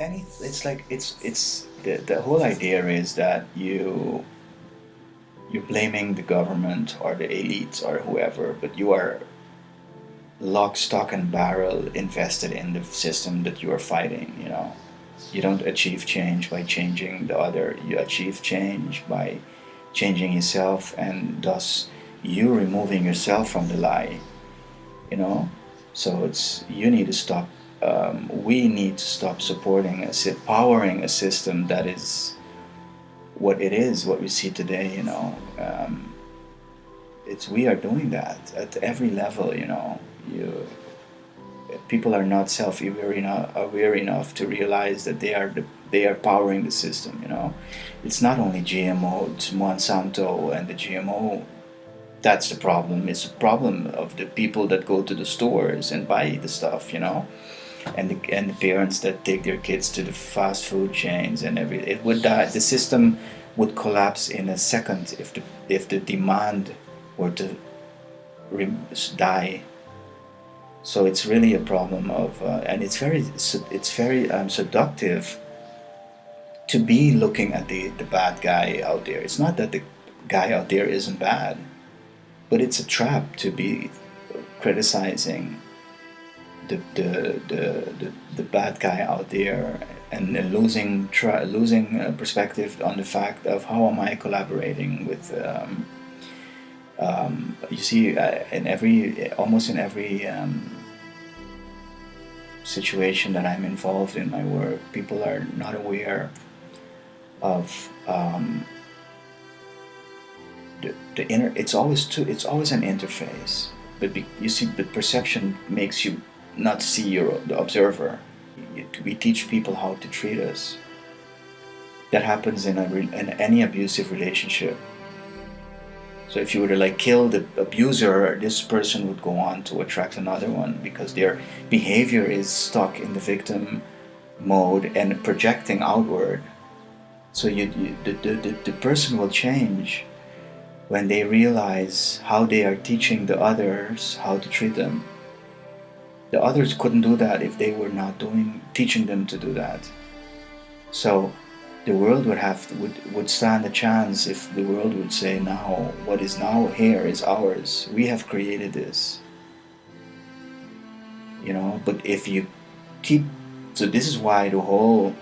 It's like it's the whole idea is that you're blaming the government or the elites or whoever, but you are lock, stock, and barrel invested in the system that you are fighting. You don't achieve change by changing the other. You achieve change by changing yourself, and thus you removing yourself from the lie. You know, so it's you need to stop. We need to stop supporting powering a system that is what it is, what we see today. It's we are doing that at every level. You people are not aware enough to realize that they are powering the system. It's not only GMO, it's Monsanto and the GMO. That's the problem. It's a problem of the people that go to the stores and buy the stuff. And the parents that take their kids to the fast food chains and it would die. The system would collapse in a second if the demand were to die. So it's really a problem of, and it's very seductive to be looking at the bad guy out there. It's not that the guy out there isn't bad, but it's a trap to be criticizing the bad guy out there and losing perspective on the fact of how am I collaborating with. You see, in every almost in every situation that I'm involved in my work, people are not aware of the inner. It's always an interface, but you see, the perception makes you not see the observer. We teach people how to treat us. That happens in any abusive relationship. So if you were to kill the abuser, this person would go on to attract another one because their behavior is stuck in the victim mode and projecting outward. So the person will change when they realize how they are teaching the others how to treat them. The others couldn't do that if they were not teaching them to do that. So the world would stand a chance if the world would say, now what is now here is ours. We have created this. But if you keep, so this is why the whole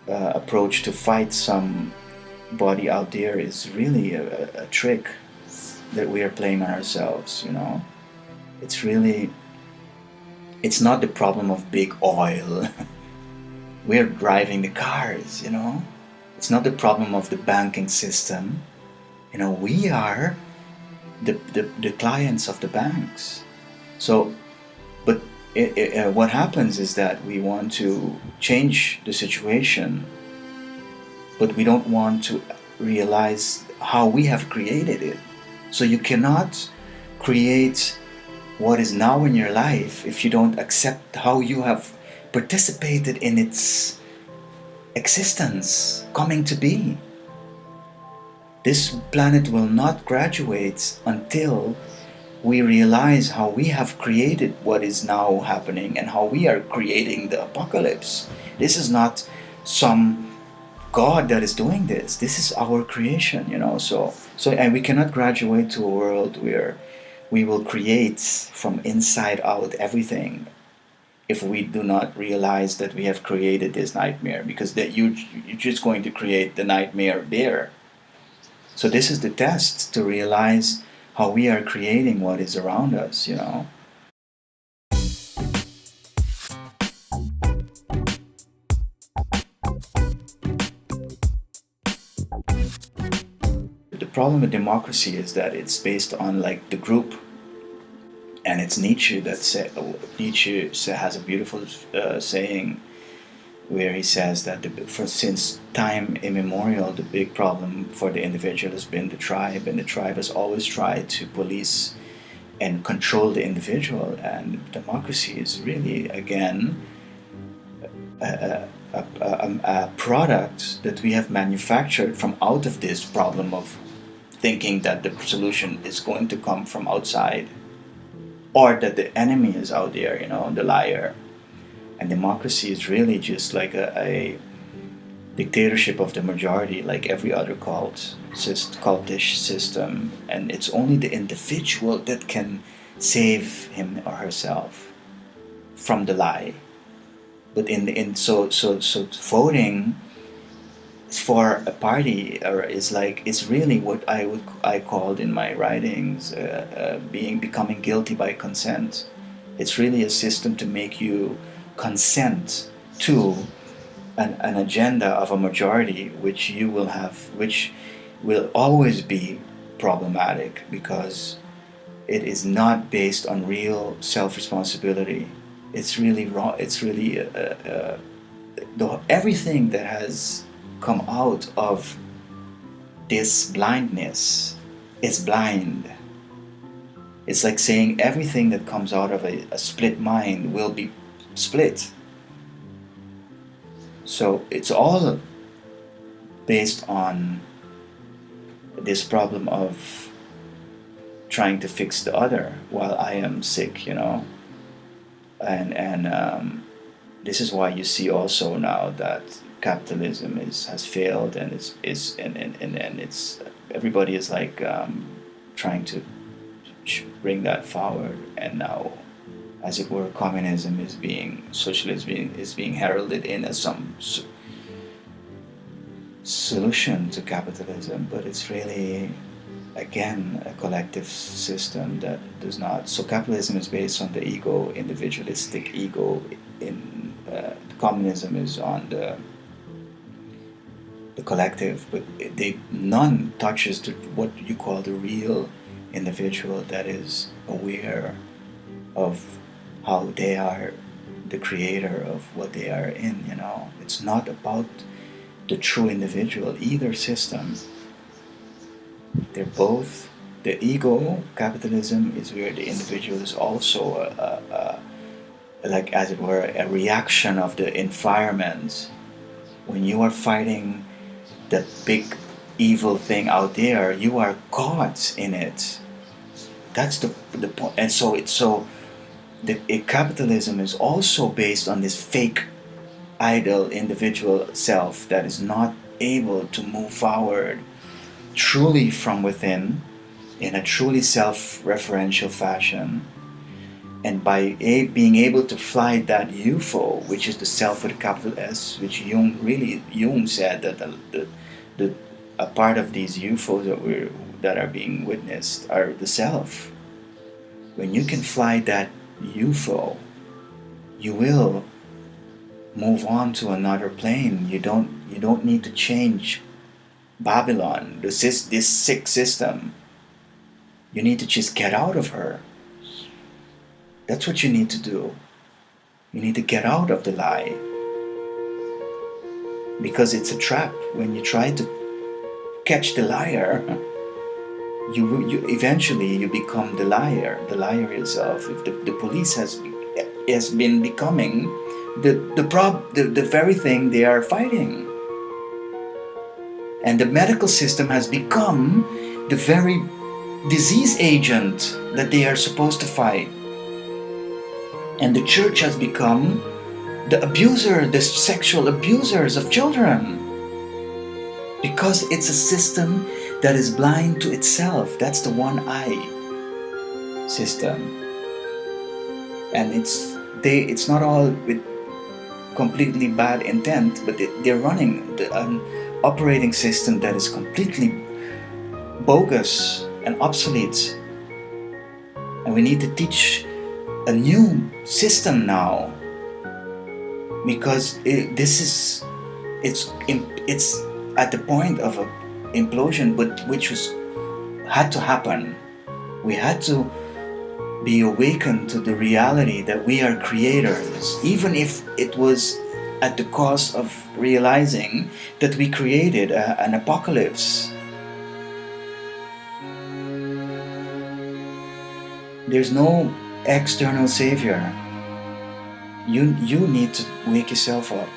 approach to fight somebody out there is really a trick that we are playing on ourselves. It's not the problem of big oil. We're driving the cars. It's not the problem of the banking system. We are the clients of the banks. So, but what happens is that we want to change the situation, but we don't want to realize how we have created it. So you cannot create what is now in your life if you don't accept how you have participated in its existence, coming to be. This planet will not graduate until we realize how we have created what is now happening and how we are creating the apocalypse. This is not some God that is doing this. This is our creation, and we cannot graduate to a world where we will create from inside out everything if we do not realize that we have created this nightmare, because that you're just going to create the nightmare there. So this is the test to realize how we are creating what is around us. The problem with democracy is that it's based on the group. And it's Nietzsche Nietzsche has a beautiful saying where he says that since time immemorial, the big problem for the individual has been the tribe, and the tribe has always tried to police and control the individual. And democracy is really, again, a product that we have manufactured from out of this problem of thinking that the solution is going to come from outside, or that the enemy is out there, the liar. And democracy is really just like a dictatorship of the majority, like every other cultish system. And it's only the individual that can save him or herself from the lie. But so voting for a party or is really what I called in my writings becoming guilty by consent. It's really a system to make you consent to an agenda of a majority, which will always be problematic because it is not based on real self-responsibility. It's really wrong. It's really everything that has come out of this blindness is blind. It's like saying everything that comes out of a split mind will be split. So it's all based on this problem of trying to fix the other while I am sick, and this is why you see also now that capitalism has failed, and it's everybody is like trying to bring that forward, and now, as it were, socialism is being heralded in as some solution to capitalism, but it's really, again, a collective system that does not. So capitalism is based on the ego, individualistic ego. Communism is on the collective, but none touches what you call the real individual that is aware of how they are the creator of what they are in. It's not about the true individual, either system. They're both. The ego, capitalism, is where the individual is also like, as it were, a reaction of the environment. When you are fighting that big evil thing out there, you are caught in it. That's the point. And so capitalism is also based on this fake idle individual self that is not able to move forward truly from within in a truly self-referential fashion, and by being able to fly that UFO, which is the self with a capital S, which Jung said that a part of these UFOs that are being witnessed are the self. When you can fly that UFO, you will move on to another plane. You don't need to change Babylon, this sick system. You need to just get out of her. That's what you need to do. You need to get out of the lie, because it's a trap. When you try to catch the liar, you eventually you become the liar yourself. If the police has been becoming the very thing they are fighting, and the medical system has become the very disease agent that they are supposed to fight, and the church has become the sexual abusers of children, because it's a system that is blind to itself. That's the one eye system, and it's not all with completely bad intent, but they're running an operating system that is completely bogus and obsolete, and we need to teach a new system now, because it's at the point of an implosion, but which had to happen. We had to be awakened to the reality that we are creators, even if it was at the cost of realizing that we created an apocalypse. There's no external savior. You need to wake yourself up.